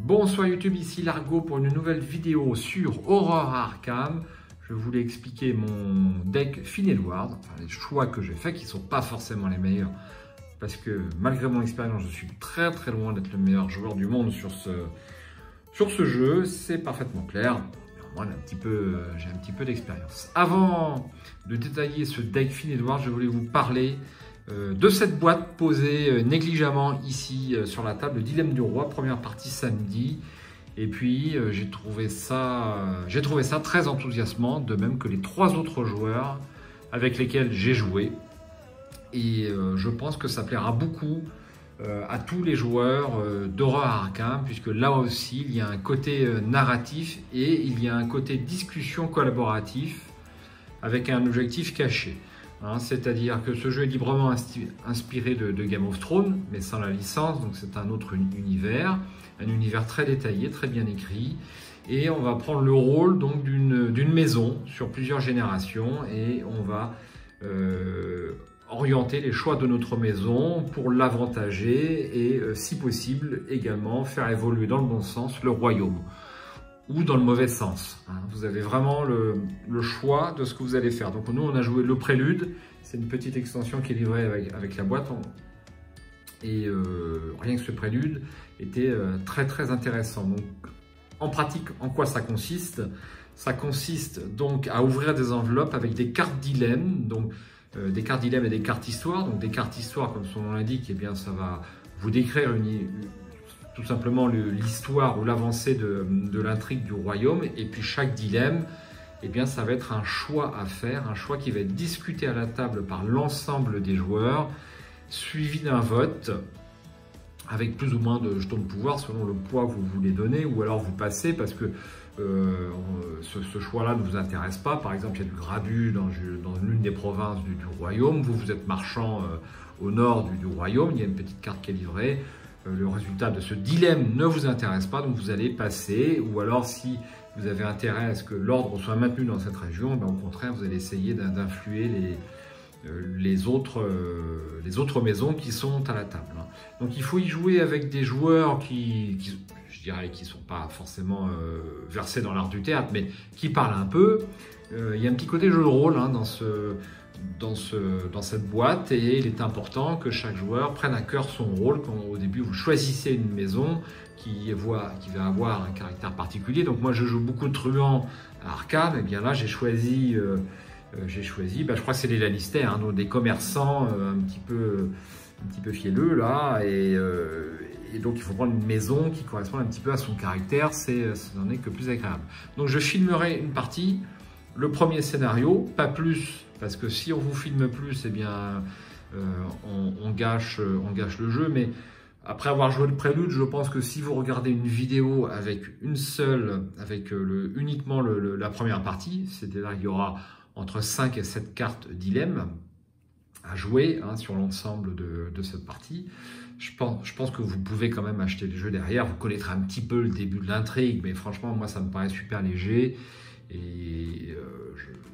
Bonsoir YouTube, ici Largo pour une nouvelle vidéo sur Horror à Arkham. Je voulais expliquer mon deck Finn Edwards, enfin les choix que j'ai faits qui ne sont pas forcément les meilleurs. Parce que malgré mon expérience, je suis très loin d'être le meilleur joueur du monde sur ce jeu. C'est parfaitement clair. Moi, j'ai un petit peu d'expérience. Avant de détailler ce deck Finn Edwards, je voulais vous parler de cette boîte posée négligemment ici sur la table, le Dilemme du Roi, première partie samedi. Et puis j'ai trouvé ça très enthousiasmant, de même que les 3 autres joueurs avec lesquels j'ai joué. Et je pense que ça plaira beaucoup à tous les joueurs d'Horror à Arkham, puisque là aussi il y a un côté narratif et il y a un côté discussion collaboratif avec un objectif caché. C'est-à-dire que ce jeu est librement inspiré de Game of Thrones, mais sans la licence, donc c'est un autre univers, un univers très détaillé, très bien écrit, et on va prendre le rôle donc d'une maison sur plusieurs générations, et on va orienter les choix de notre maison pour l'avantager et, si possible, également faire évoluer dans le bon sens le royaume. Ou dans le mauvais sens. Vous avez vraiment le choix de ce que vous allez faire. Donc nous, on a joué le prélude. C'est une petite extension qui est livrée avec la boîte. Et rien que ce prélude était très intéressant. Donc, en pratique, en quoi ça consiste? Ça consiste donc à ouvrir des enveloppes avec des cartes dilemme. Donc des cartes dilemme et des cartes histoire. Donc des cartes histoire, comme son nom l'indique, eh bien ça va vous décrire tout simplement l'histoire ou l'avancée de l'intrigue du royaume. Et puis chaque dilemme, eh bien, ça va être un choix à faire, un choix qui va être discuté à la table par l'ensemble des joueurs, suivi d'un vote avec plus ou moins de jetons de pouvoir selon le poids que vous voulez donner, ou alors vous passez parce que ce choix-là ne vous intéresse pas. Par exemple, il y a du grabu dans l'une des provinces du royaume, vous êtes marchand au nord du royaume, il y a une petite carte qui est livrée. Le résultat de ce dilemme ne vous intéresse pas, donc vous allez passer. Ou alors, si vous avez intérêt à ce que l'ordre soit maintenu dans cette région, ben, au contraire, vous allez essayer d'influer les autres maisons qui sont à la table. Donc, il faut y jouer avec des joueurs je dirais, qui ne sont pas forcément versés dans l'art du théâtre, mais qui parlent un peu. Il y a un petit côté jeu de rôle dans cette boîte, et il est important que chaque joueur prenne à cœur son rôle. Quand au début vous choisissez une maison qui va avoir un caractère particulier. Donc moi je joue beaucoup de truands à Arkham, et bien là j'ai choisi, je crois que c'est les Lannister, donc des commerçants un petit peu fielleux là, et donc il faut prendre une maison qui correspond un petit peu à son caractère, ça n'en est que plus agréable. Donc je filmerai une partie, le premier scénario, pas plus, parce que si on vous filme plus, eh bien, on gâche le jeu. Mais après avoir joué le prélude, je pense que si vous regardez une vidéo avec uniquement la première partie, c'est-à-dire qu'il y aura entre 5 et 7 cartes dilemme à jouer sur l'ensemble de cette partie, je pense que vous pouvez quand même acheter le jeu derrière. Vous connaîtrez un petit peu le début de l'intrigue, mais franchement, moi, ça me paraît super léger. Et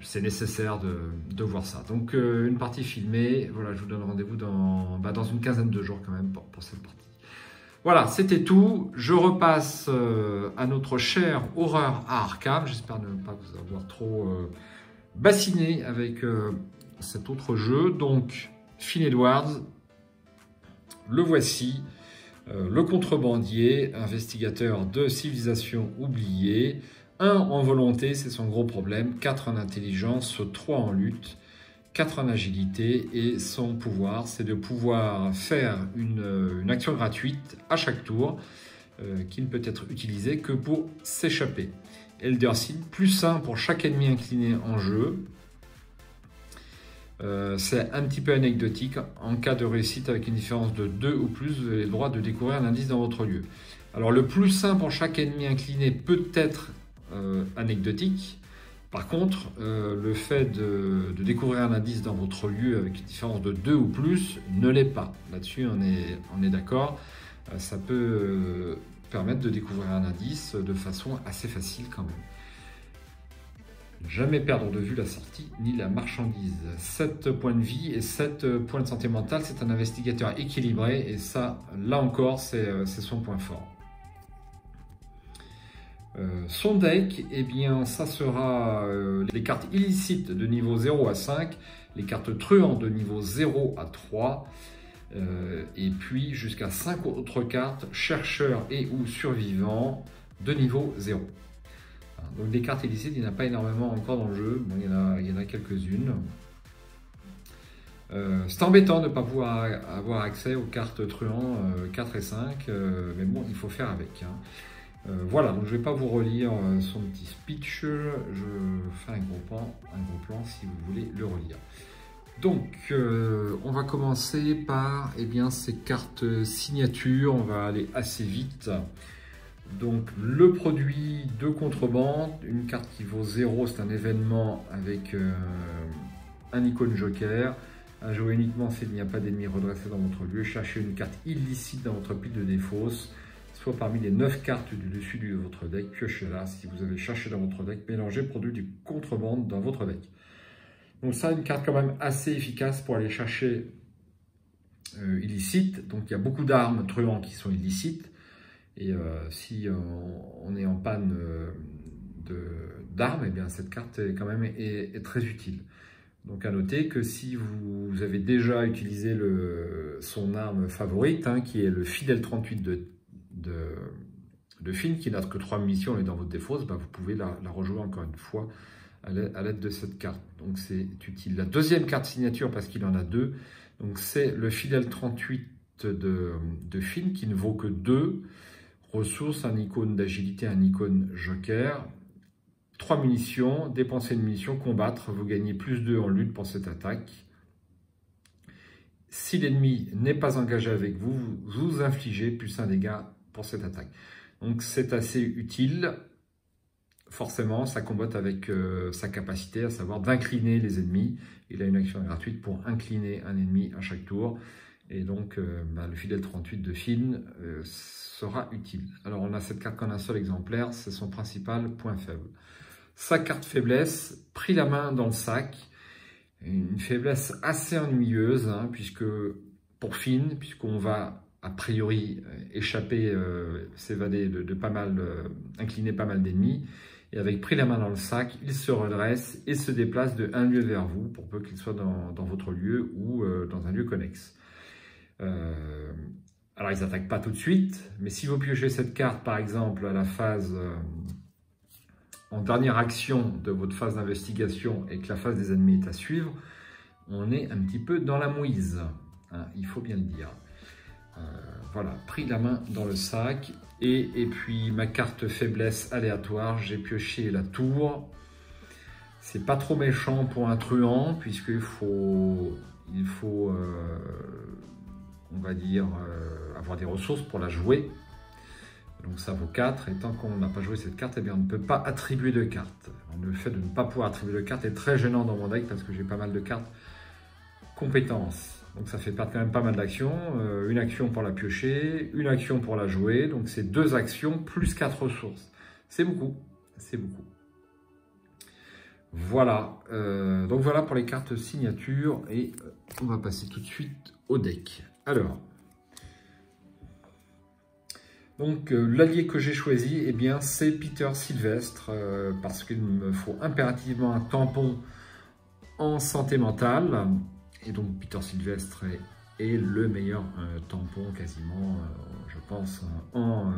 c'est nécessaire de voir ça. Donc une partie filmée, voilà, je vous donne rendez-vous dans une quinzaine de jours quand même pour cette partie. Voilà, c'était tout. Je repasse à notre cher Horreur à Arkham. J'espère ne pas vous avoir trop bassiné avec cet autre jeu. Donc Finn Edwards, le voici. Le contrebandier, investigateur de civilisation oubliée. 1 en volonté, c'est son gros problème, 4 en intelligence, 3 en lutte, 4 en agilité, et son pouvoir, c'est de pouvoir faire une action gratuite à chaque tour, qui ne peut être utilisée que pour s'échapper. Elder Seed, +1 pour chaque ennemi incliné en jeu. C'est un petit peu anecdotique. En cas de réussite avec une différence de 2 ou plus, vous avez le droit de découvrir un indice dans votre lieu. Alors le +1 pour chaque ennemi incliné peut être anecdotique. Par contre, le fait de découvrir un indice dans votre lieu avec une différence de 2 ou plus ne l'est pas. Là-dessus, on est d'accord. Ça peut permettre de découvrir un indice de façon assez facile quand même. Jamais perdre de vue la sortie ni la marchandise. 7 points de vie et 7 points de santé mentale. C'est un investigateur équilibré et ça, là encore, c'est son point fort. Son deck, eh bien, ça sera les cartes illicites de niveau 0 à 5, les cartes truands de niveau 0 à 3, et puis jusqu'à 5 autres cartes, chercheurs et ou survivants de niveau 0. Donc des cartes illicites, il n'y en a pas énormément encore dans le jeu, bon, il y en a quelques-unes. C'est embêtant de ne pas pouvoir avoir accès aux cartes truands 4 et 5, mais bon, il faut faire avec. Hein. Voilà, donc je ne vais pas vous relire son petit speech, je fais un gros plan si vous voulez le relire. Donc, on va commencer par ces cartes signatures, on va aller assez vite. Donc, le produit de contrebande, une carte qui vaut 0, c'est un événement avec un icône joker. À jouer uniquement s'il n'y a pas d'ennemis redressés dans votre lieu. Cherchez une carte illicite dans votre pile de défausse, soit parmi les 9 cartes du dessus de votre deck. Piochez-la. Si vous avez cherché dans votre deck, mélangez produit du contrebande dans votre deck. Donc ça, une carte quand même assez efficace pour aller chercher illicite. Donc il y a beaucoup d'armes truands qui sont illicites. Et si on est en panne d'armes, eh bien cette carte est quand même est très utile. Donc à noter que si vous avez déjà utilisé son arme favorite, hein, qui est le Fidèle 38 de Finn, qui n'a que 3 munitions et dans votre défausse, vous pouvez la rejouer encore une fois à l'aide de cette carte. Donc c'est utile. La deuxième carte signature, parce qu'il en a 2, donc c'est le Fidèle 38 de Finn, qui ne vaut que 2 ressources, un icône d'agilité, un icône joker. 3 munitions, dépenser une munition, combattre, vous gagnez plus 2 en lutte pour cette attaque. Si l'ennemi n'est pas engagé avec vous, vous infligez plus 1 dégât pour cette attaque. Donc c'est assez utile. Forcément, ça combatte avec sa capacité, à savoir d'incliner les ennemis. Il a une action gratuite pour incliner un ennemi à chaque tour. Et donc, le Fidèle 38 de Finn sera utile. Alors, on a cette carte qu'en un seul exemplaire, c'est son principal point faible. Sa carte faiblesse, pris la main dans le sac, une faiblesse assez ennuyeuse, hein, puisque pour Finn, puisqu'on va a priori échapper, s'évader de pas mal, incliner pas mal d'ennemis, et avec pris la main dans le sac, il se redresse et se déplace de un lieu vers vous, pour peu qu'il soit dans votre lieu ou dans un lieu connexe. Alors ils n'attaquent pas tout de suite, mais si vous piochez cette carte par exemple à la phase... en dernière action de votre phase d'investigation et que la phase des ennemis est à suivre, on est un petit peu dans la mouise, hein, il faut bien le dire. Voilà, pris la main dans le sac, et puis ma carte faiblesse aléatoire, j'ai pioché la tour. C'est pas trop méchant pour un truand, puisqu'il faut on va dire, avoir des ressources pour la jouer. Donc ça vaut 4, et tant qu'on n'a pas joué cette carte, eh bien on ne peut pas attribuer de cartes. Le fait de ne pas pouvoir attribuer de cartes est très gênant dans mon deck, parce que j'ai pas mal de cartes compétences. Donc ça fait perdre quand même pas mal d'actions. Une action pour la piocher, une action pour la jouer. Donc c'est 2 actions plus 4 ressources. C'est beaucoup, c'est beaucoup. Voilà, donc voilà pour les cartes signature, et on va passer tout de suite au deck. Alors... donc l'allié que j'ai choisi, eh bien c'est Peter Sylvestre, parce qu'il me faut impérativement un tampon en santé mentale. Et donc Peter Sylvestre est le meilleur tampon quasiment, je pense, en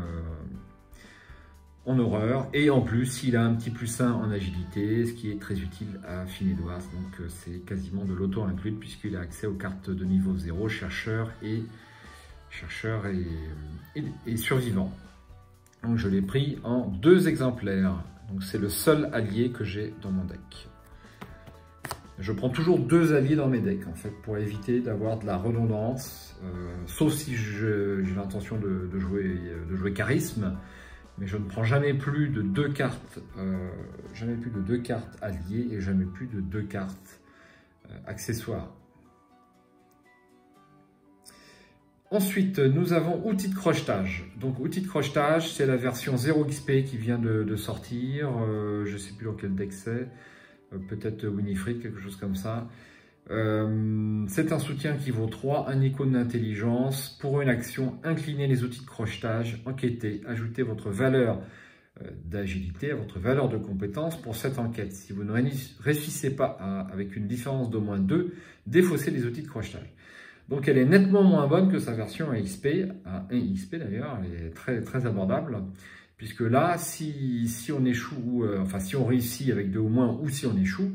horreur. Et en plus, il a un petit +1 en agilité, ce qui est très utile à Finn Edwards. Donc c'est quasiment de l'auto-inclus, puisqu'il a accès aux cartes de niveau 0, chercheur et survivant. Donc je l'ai pris en 2 exemplaires. Donc c'est le seul allié que j'ai dans mon deck. Je prends toujours 2 alliés dans mes decks, en fait, pour éviter d'avoir de la redondance, sauf si j'ai l'intention de jouer charisme, mais je ne prends jamais plus de 2 cartes, alliées, et jamais plus de 2 cartes accessoires. Ensuite, nous avons outil de crochetage. Donc, outil de crochetage, c'est la version 0 XP qui vient de sortir. Je ne sais plus dans quel deck c'est. Peut-être Winifred, quelque chose comme ça. C'est un soutien qui vaut 3, un icône d'intelligence. Pour une action, inclinez les outils de crochetage, enquêtez, ajoutez votre valeur d'agilité, à votre valeur de compétence pour cette enquête. Si vous ne réussissez pas avec une différence d'au moins 2, défaussez les outils de crochetage. Donc elle est nettement moins bonne que sa version AXP, AXP d'ailleurs, elle est très, très abordable, puisque là, si on échoue, enfin si on réussit avec 2 ou moins, ou si on échoue,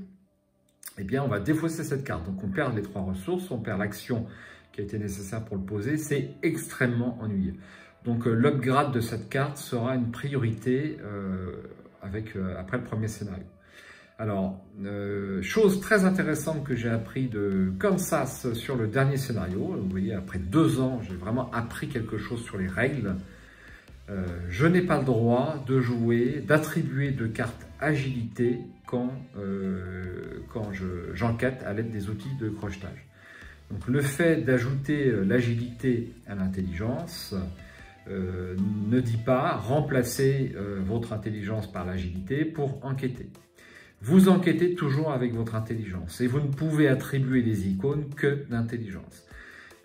eh bien on va défausser cette carte. Donc on perd les 3 ressources, on perd l'action qui a été nécessaire pour le poser, c'est extrêmement ennuyeux. Donc l'upgrade de cette carte sera une priorité après le premier scénario. Alors, chose très intéressante que j'ai appris de Kansas sur le dernier scénario, vous voyez, après 2 ans, j'ai vraiment appris quelque chose sur les règles. Je n'ai pas le droit de jouer, d'attribuer de cartes agilité quand j'enquête à l'aide des outils de crochetage. Donc le fait d'ajouter l'agilité à l'intelligence ne dit pas remplacer votre intelligence par l'agilité pour enquêter. Vous enquêtez toujours avec votre intelligence et vous ne pouvez attribuer des icônes que d'intelligence.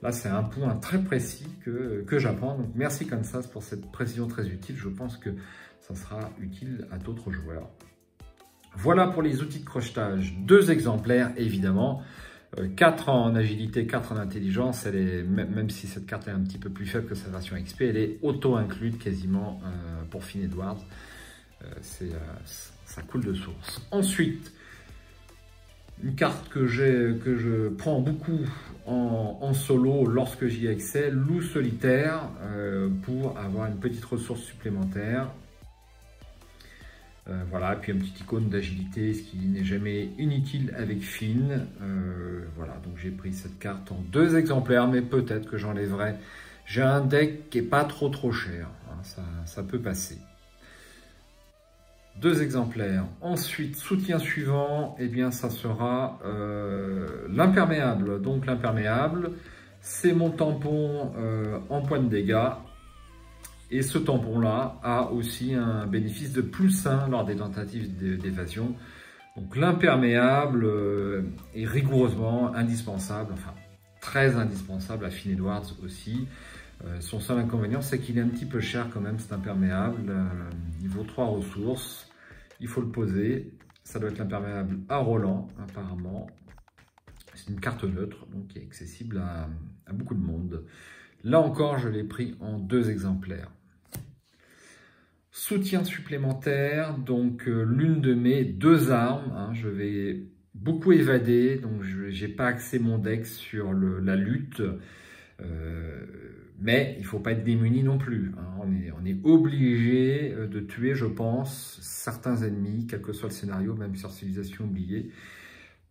Là, c'est un point très précis que j'apprends. Donc, merci Kansas pour cette précision très utile. Je pense que ça sera utile à d'autres joueurs. Voilà pour les outils de crochetage. 2 exemplaires, évidemment. 4 en agilité, 4 en intelligence. Elle est, même si cette carte est un petit peu plus faible que sa version XP, elle est auto-incluse quasiment pour Finn Edwards. Ça coule de source. Ensuite, une carte que je prends beaucoup en solo lorsque j'y ai accès, Loup solitaire, pour avoir une petite ressource supplémentaire. Voilà, et puis une petite icône d'agilité, ce qui n'est jamais inutile avec Finn. Voilà, donc j'ai pris cette carte en 2 exemplaires, mais peut-être que j'enlèverai. J'ai un deck qui n'est pas trop cher, hein, ça peut passer. 2 exemplaires. Ensuite, soutien suivant, eh bien, ça sera l'imperméable. Donc l'imperméable, c'est mon tampon en points de dégâts. Et ce tampon-là a aussi un bénéfice de +1 lors des tentatives d'évasion. Donc l'imperméable est rigoureusement indispensable, enfin très indispensable à Finn Edwards aussi. Son seul inconvénient, c'est qu'il est un petit peu cher quand même, cet imperméable. Il vaut 3 ressources. Il faut le poser. Ça doit être l'imperméable à Roland, apparemment. C'est une carte neutre, donc qui est accessible à beaucoup de monde. Là encore, je l'ai pris en 2 exemplaires. Soutien supplémentaire, donc l'une de mes 2 armes. Hein, je vais beaucoup évader, donc je n'ai pas axé mon deck sur la lutte. Mais il ne faut pas être démuni non plus. Hein. On est obligé de tuer, je pense, certains ennemis, quel que soit le scénario, même sur Civilisation oubliée.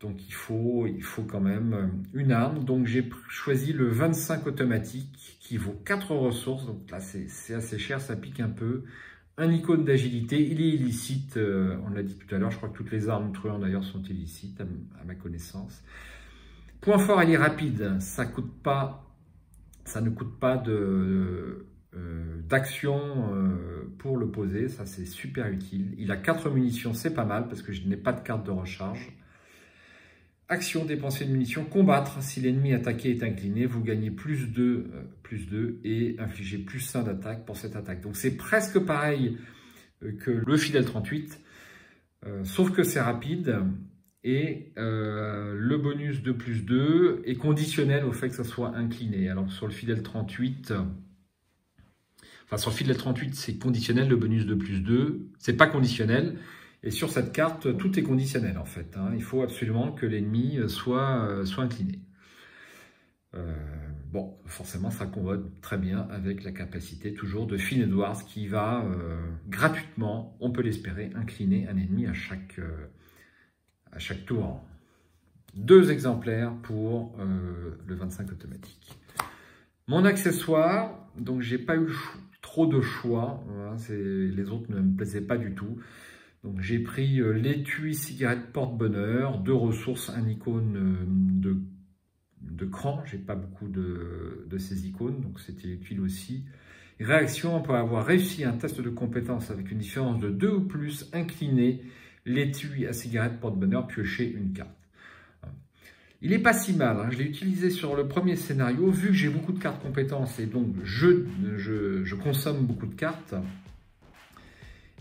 Donc il faut quand même une arme. Donc j'ai choisi le 25 automatique qui vaut 4 ressources. Donc là c'est assez cher, ça pique un peu. Un icône d'agilité, il est illicite, on l'a dit tout à l'heure, je crois que toutes les armes truands d'ailleurs sont illicites à ma connaissance. Point fort, il est rapide, ça ne coûte pas d'action pour le poser, ça c'est super utile. Il a 4 munitions, c'est pas mal parce que je n'ai pas de carte de recharge. Action, dépenser une munition, combattre. Si l'ennemi attaqué est incliné, vous gagnez +2 et infligez +1 d'attaque pour cette attaque. Donc c'est presque pareil que le Fidèle 38, sauf que c'est rapide et le bonus de +2 est conditionnel au fait que ça soit incliné. Alors sur le Fidèle 38, c'est conditionnel, le bonus de +2, c'est pas conditionnel. Et sur cette carte, tout est conditionnel en fait. Hein. Il faut absolument que l'ennemi soit incliné. Bon, forcément, ça convode très bien avec la capacité toujours de Finn Edwards qui va gratuitement, on peut l'espérer, incliner un ennemi à chaque tour. 2 exemplaires pour le 25 automatique. Mon accessoire, donc j'ai pas eu trop de choix. Voilà, les autres ne me plaisaient pas du tout. Donc j'ai pris l'étui cigarette porte-bonheur, 2 ressources, un icône de cran. J'ai pas beaucoup de ces icônes, donc c'était utile aussi. Réaction, on peut avoir réussi un test de compétence avec une différence de 2 ou plus, incliné l'étui à cigarette porte-bonheur, piocher une carte. Il n'est pas si mal, hein. Je l'ai utilisé sur le premier scénario, vu que j'ai beaucoup de cartes compétences et donc je consomme beaucoup de cartes.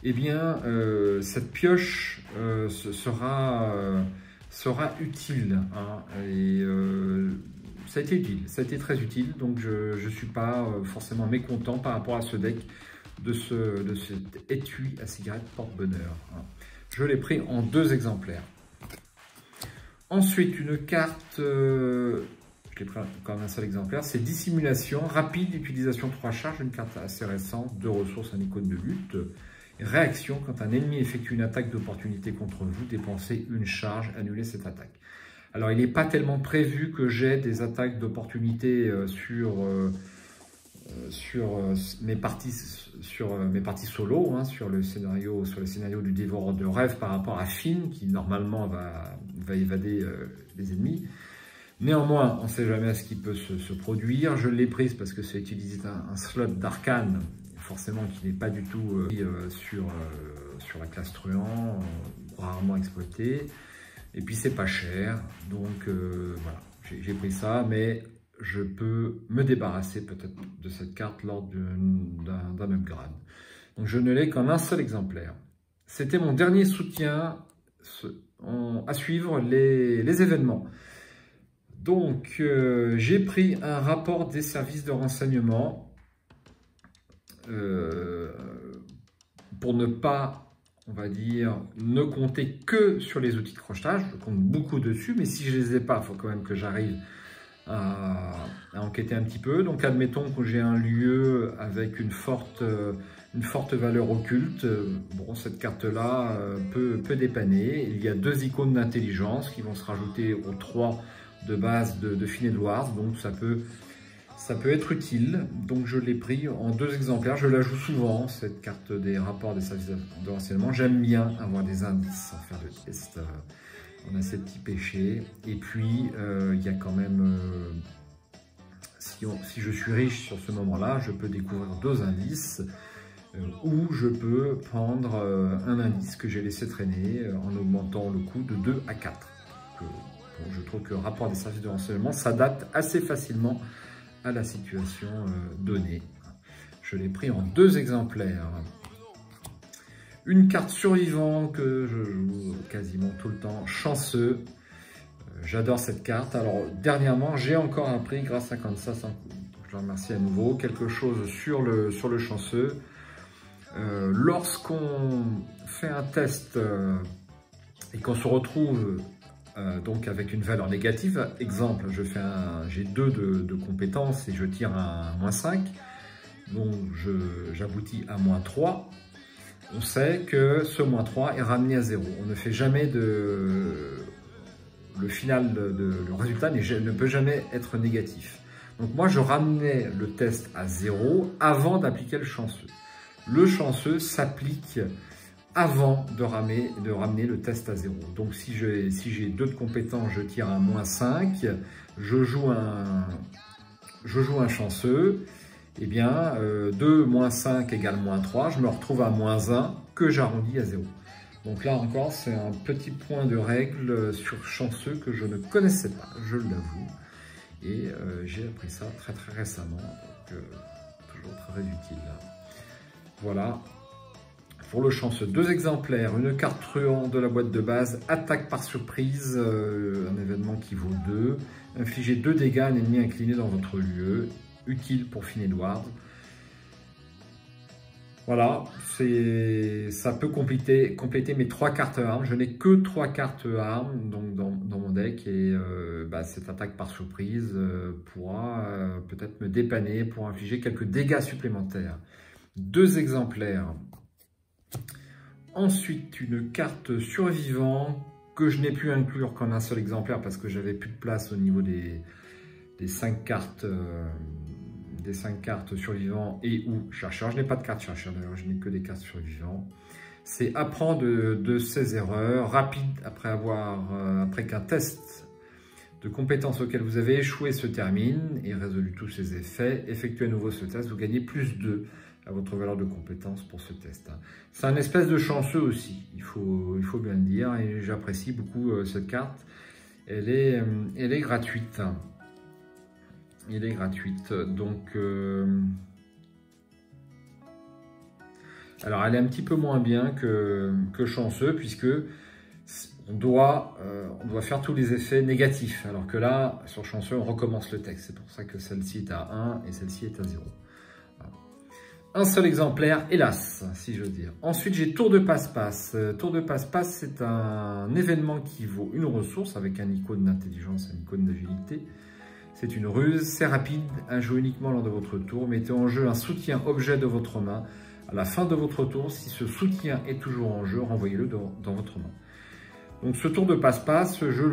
eh bien, cette pioche sera utile. Hein, et ça a été utile, ça a été très utile. Donc, je ne suis pas forcément mécontent par rapport à ce deck de cet étui à cigarette porte-bonheur. Hein. Je l'ai pris en 2 exemplaires. Ensuite, une carte, je l'ai pris encore un seul exemplaire, c'est Dissimulation, rapide, utilisation 3 charges, une carte assez récente, 2 ressources, un icône de lutte. Réaction, quand un ennemi effectue une attaque d'opportunité contre vous, dépensez une charge, annulez cette attaque. Alors, il n'est pas tellement prévu que j'ai des attaques d'opportunité sur mes parties solo, hein, sur le scénario du dévoreur de rêve par rapport à Finn, qui normalement va évader les ennemis. Néanmoins, on ne sait jamais ce qui peut se produire. Je l'ai prise parce que ça utilise un slot d'arcane, forcément qui n'est pas du tout sur la classe truand, rarement exploité. Et puis c'est pas cher, donc voilà, j'ai pris ça, mais je peux me débarrasser peut-être de cette carte lors d'un upgrade. Donc je ne l'ai qu'en un seul exemplaire. C'était mon dernier soutien à suivre les événements. Donc j'ai pris un rapport des services de renseignement pour ne pas, on va dire, ne compter que sur les outils de crochetage. Je compte beaucoup dessus, mais si je ne les ai pas, il faut quand même que j'arrive à enquêter un petit peu. Donc admettons que j'ai un lieu avec une forte valeur occulte. Bon, cette carte-là peut dépanner. Il y a 2 icônes d'intelligence qui vont se rajouter aux 3 de base de Finn Edwards. Donc ça peut être utile. Donc je l'ai pris en 2 exemplaires. Je la joue souvent, cette carte des rapports des services de renseignement. J'aime bien avoir des indices sans faire de test. On a ces petits péchés. Et puis, il y a quand même... si je suis riche sur ce moment-là, je peux découvrir 2 indices ou je peux prendre un indice que j'ai laissé traîner en augmentant le coût de 2 à 4. Donc, bon, je trouve que le rapport des services de renseignement s'adapte assez facilement à la situation donnée. Je l'ai pris en 2 exemplaires. Une carte survivant que je joue quasiment tout le temps, Chanceux. J'adore cette carte. Alors, dernièrement, j'ai encore appris, grâce à Kansas, je le remercie à nouveau, quelque chose sur le Chanceux. Lorsqu'on fait un test et qu'on se retrouve donc avec une valeur négative, exemple, j'ai 2 de compétences et je tire un -5, donc j'aboutis à -3. On sait que ce -3 est ramené à 0. On ne fait jamais le résultat ne peut jamais être négatif. Donc moi, je ramenais le test à 0 avant d'appliquer le chanceux. Le chanceux s'applique avant de ramener le test à 0. Donc si j'ai 2 de compétences, je tire un -5, je joue un chanceux. Eh bien, 2 - 5 égale -3, je me retrouve à -1 que j'arrondis à 0. Donc là encore, c'est un petit point de règle sur chanceux que je ne connaissais pas, je l'avoue. Et j'ai appris ça très récemment, donc toujours très utile. Voilà, pour le chanceux, 2 exemplaires, une carte truand de la boîte de base, attaque par surprise, un événement qui vaut 2, infligez 2 dégâts à un ennemi incliné dans votre lieu, utile pour Finn Edwards. Voilà, ça peut compléter mes 3 cartes armes. Je n'ai que 3 cartes armes donc dans mon deck et cette attaque par surprise pourra peut-être me dépanner pour infliger quelques dégâts supplémentaires. 2 exemplaires. Ensuite, une carte survivant que je n'ai pu inclure qu'en un seul exemplaire parce que j'avais plus de place au niveau des 5 cartes. Des 5 cartes survivants et ou chercheurs. Je n'ai pas de carte chercheur d'ailleurs, je n'ai que des cartes survivants. C'est apprendre de ses erreurs, rapide après qu'un test de compétences auquel vous avez échoué se termine et résolu tous ses effets. Effectuez à nouveau ce test, vous gagnez +2 à votre valeur de compétence pour ce test. C'est un espèce de chanceux aussi, il faut bien le dire, et j'apprécie beaucoup cette carte. Elle est gratuite. Donc Alors, elle est un petit peu moins bien que chanceux, puisque on doit faire tous les effets négatifs. Alors que là, sur chanceux, on recommence le texte. C'est pour ça que celle-ci est à 1 et celle-ci est à 0. Voilà. Un seul exemplaire, hélas, si je veux dire. Ensuite, j'ai tour de passe-passe. Tour de passe-passe, c'est un événement qui vaut une ressource avec un icône d'intelligence, un icône d'agilité. C'est une ruse, c'est rapide, à jouer uniquement lors de votre tour. Mettez en jeu un soutien objet de votre main. À la fin de votre tour, si ce soutien est toujours en jeu, renvoyez-le dans votre main. Donc ce tour de passe-passe, je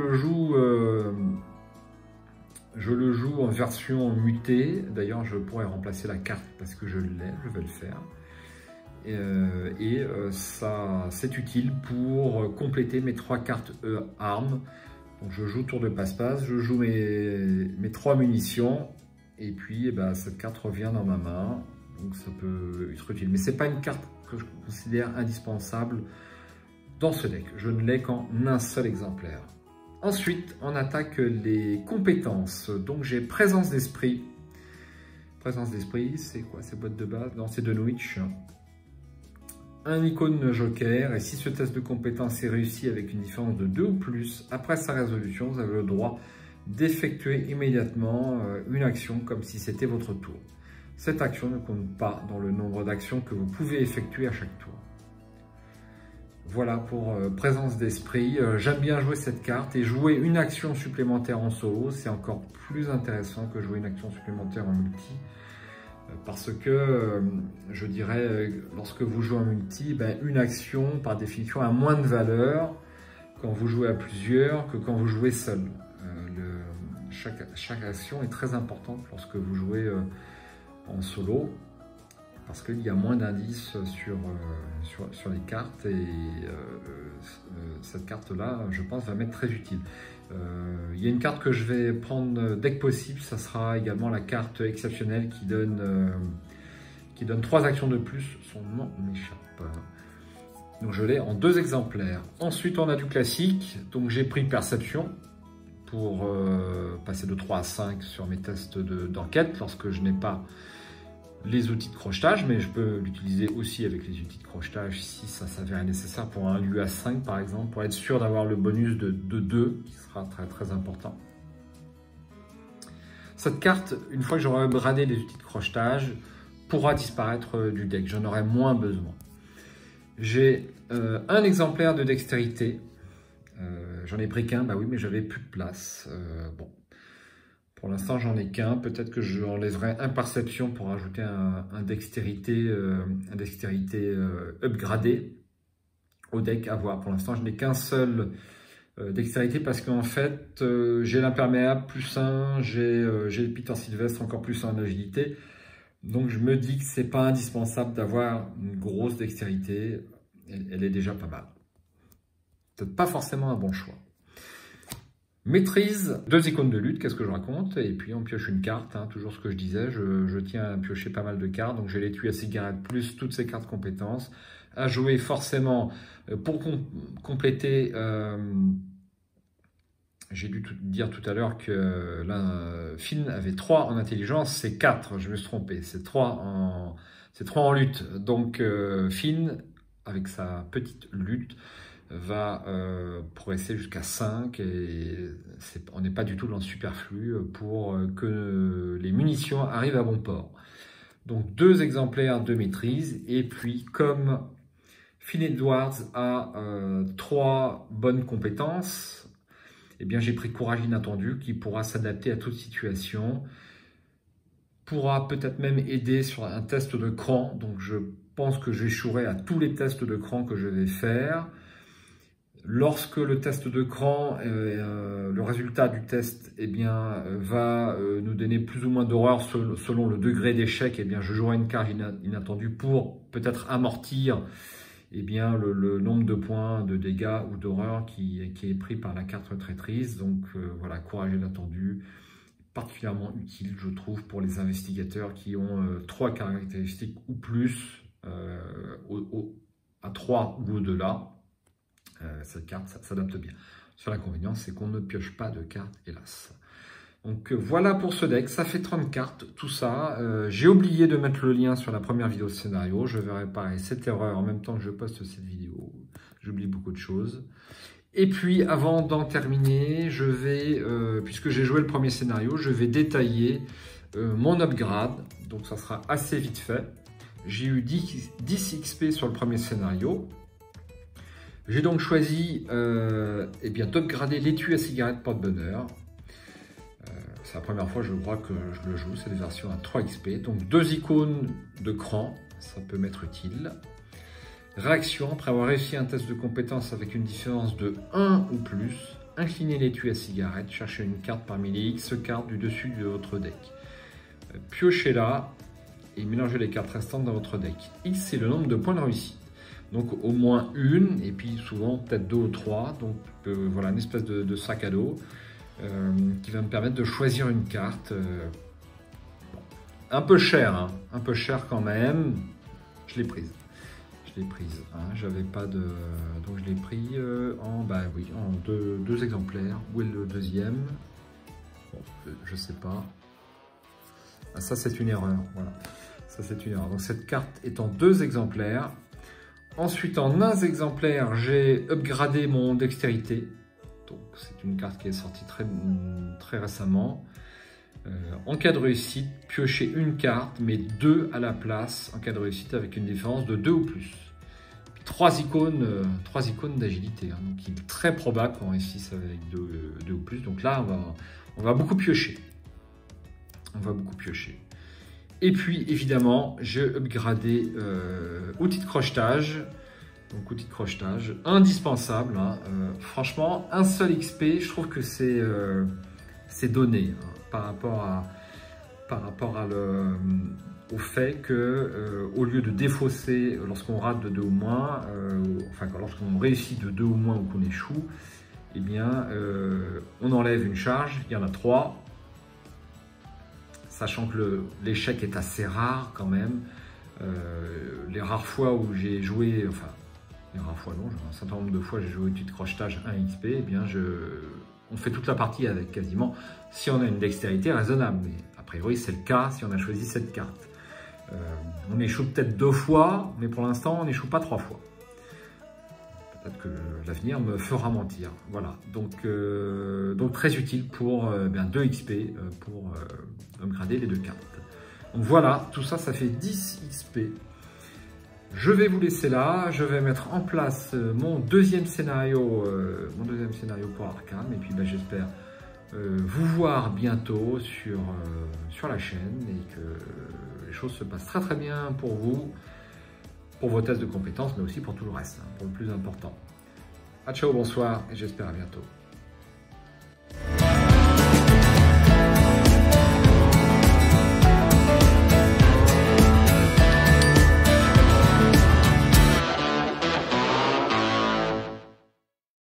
le joue en version mutée. D'ailleurs, je pourrais remplacer la carte parce que je l'ai, je vais le faire. Ça, c'est utile pour compléter mes 3 cartes armes. Donc je joue tour de passe-passe, je joue mes 3 munitions, et puis cette carte revient dans ma main, donc ça peut être utile. Mais ce n'est pas une carte que je considère indispensable dans ce deck, je ne l'ai qu'en un seul exemplaire. Ensuite, on attaque les compétences, donc j'ai présence d'esprit. Présence d'esprit, c'est quoi? C'est boîte de base? Non, c'est de Dunwich. Un icône joker, et si ce test de compétence est réussi avec une différence de 2 ou plus, après sa résolution, vous avez le droit d'effectuer immédiatement une action comme si c'était votre tour. Cette action ne compte pas dans le nombre d'actions que vous pouvez effectuer à chaque tour. Voilà pour présence d'esprit. J'aime bien jouer cette carte, et jouer une action supplémentaire en solo, c'est encore plus intéressant que jouer une action supplémentaire en multi. Parce que, je dirais, lorsque vous jouez en multi, une action, par définition, a moins de valeur quand vous jouez à plusieurs que quand vous jouez seul. Chaque action est très importante lorsque vous jouez en solo, parce qu'il y a moins d'indices sur les cartes, et cette carte-là, je pense, va m'être très utile. Il y a une carte que je vais prendre dès que possible, ça sera également la carte exceptionnelle qui donne 3 actions de plus. Son nom m'échappe. Donc je l'ai en 2 exemplaires. Ensuite, on a du classique, donc j'ai pris Perception pour passer de 3 à 5 sur mes tests d'enquête lorsque je n'ai pas les outils de crochetage, mais je peux l'utiliser aussi avec les outils de crochetage si ça s'avère nécessaire pour un lieu à 5 par exemple, pour être sûr d'avoir le bonus de 2 qui sera très très important. Cette carte, une fois que j'aurai upgradé les outils de crochetage, pourra disparaître du deck, j'en aurai moins besoin. J'ai un exemplaire de dextérité, j'en ai pris qu'un, bah oui, mais j'avais plus de place. Bon. Pour l'instant, j'en ai qu'un. Peut-être que je enlèverai un perception pour ajouter un dextérité upgradé au deck, à voir. Pour l'instant, je n'ai qu'un seul dextérité parce qu'en fait, j'ai l'imperméable plus 1, j'ai le Peter Sylvestre encore plus 1 en agilité. Donc, je me dis que c'est pas indispensable d'avoir une grosse dextérité. Elle est déjà pas mal. Peut-être pas forcément un bon choix. Maîtrise, 2 icônes de lutte, qu'est-ce que je raconte? Et puis on pioche une carte, hein, toujours ce que je disais, je tiens à piocher pas mal de cartes, donc j'ai l'étui à cigarette plus toutes ces cartes compétences, à jouer forcément pour compléter, j'ai dû dire tout à l'heure que Finn avait 3 en intelligence, c'est 4, je me suis trompé, c'est 3 en lutte, donc Finn, avec sa petite lutte, va progresser jusqu'à 5, et on n'est pas du tout dans le superflu pour que les munitions arrivent à bon port. Donc 2 exemplaires de maîtrise, et puis comme Finn Edwards a 3 bonnes compétences, eh bien j'ai pris Courage Inattendu qui pourra s'adapter à toute situation, pourra peut-être même aider sur un test de cran, donc je pense que j'échouerai à tous les tests de cran que je vais faire. Lorsque le test de cran, le résultat du test va nous donner plus ou moins d'horreur selon le degré d'échec, je jouerai une carte inattendue pour peut-être amortir le nombre de points de dégâts ou d'horreur qui est pris par la carte traîtrise. Donc voilà, Courage inattendu, particulièrement utile je trouve pour les investigateurs qui ont 3 caractéristiques ou plus, à 3 ou au-delà. Cette carte s'adapte bien. Seul inconvénient, c'est qu'on ne pioche pas de cartes, hélas. Donc voilà pour ce deck, ça fait 30 cartes, tout ça. J'ai oublié de mettre le lien sur la première vidéo de scénario. Je vais réparer cette erreur en même temps que je poste cette vidéo. J'oublie beaucoup de choses. Et puis avant d'en terminer, je vais, puisque j'ai joué le premier scénario, je vais détailler mon upgrade. Donc ça sera assez vite fait. J'ai eu 10 XP sur le premier scénario. J'ai donc choisi d'upgrader l'étui à cigarette porte-bonheur. C'est la première fois, je crois, que je le joue. C'est des versions à 3 XP. Donc 2 icônes de cran, ça peut m'être utile. Réaction, après avoir réussi un test de compétence avec une différence de 1 ou plus, inclinez l'étui à cigarette, cherchez une carte parmi les X cartes du dessus de votre deck. Piochez-la et mélangez les cartes restantes dans votre deck. X, c'est le nombre de points de réussite. Donc au moins une, et puis souvent peut-être 2 ou 3. Donc voilà, une espèce de sac à dos qui va me permettre de choisir une carte. Un peu cher, hein, un peu cher quand même. Je l'ai prise. Hein, j'avais pas de... Donc je l'ai pris en deux exemplaires. Où est le deuxième? Bon, je sais pas. Ah, ça c'est une erreur, voilà. Ça c'est une erreur. Donc cette carte est en 2 exemplaires. Ensuite en 1 exemplaire, j'ai upgradé mon dextérité. Donc c'est une carte qui est sortie très récemment. En cas de réussite, piochez une carte, mais 2 à la place en cas de réussite avec une différence de 2 ou plus. Puis 3 icônes d'agilité, hein, donc il est très probable qu'on réussisse avec 2 ou plus. Donc là, on va beaucoup piocher. Et puis évidemment, j'ai upgradé outil de crochetage. Donc outil de crochetage, indispensable. Hein, franchement, un seul XP, je trouve que c'est donné. Hein, par rapport au fait que au lieu de défausser lorsqu'on rate de 2 ou moins, lorsqu'on réussit de 2 ou moins ou qu'on échoue, eh bien on enlève une charge, il y en a 3, sachant que l'échec est assez rare quand même. Les rares fois où j'ai joué, les rares fois non, un certain nombre de fois j'ai joué outil de crochetage 1 XP, eh bien on fait toute la partie avec quasiment, si on a une dextérité raisonnable. Mais a priori, c'est le cas si on a choisi cette carte. On échoue peut-être 2 fois, mais pour l'instant, on n'échoue pas 3 fois. Peut-être que l'avenir me fera mentir. Voilà, donc très utile pour 2 XP pour upgrader les 2 cartes. Donc voilà, tout ça, ça fait 10 XP. Je vais vous laisser là, je vais mettre en place mon deuxième scénario pour Arkham, et puis j'espère vous voir bientôt sur la chaîne et que les choses se passent très bien pour vous, pour vos tests de compétences, mais aussi pour tout le reste, hein, pour le plus important. Ciao, bonsoir et j'espère à bientôt.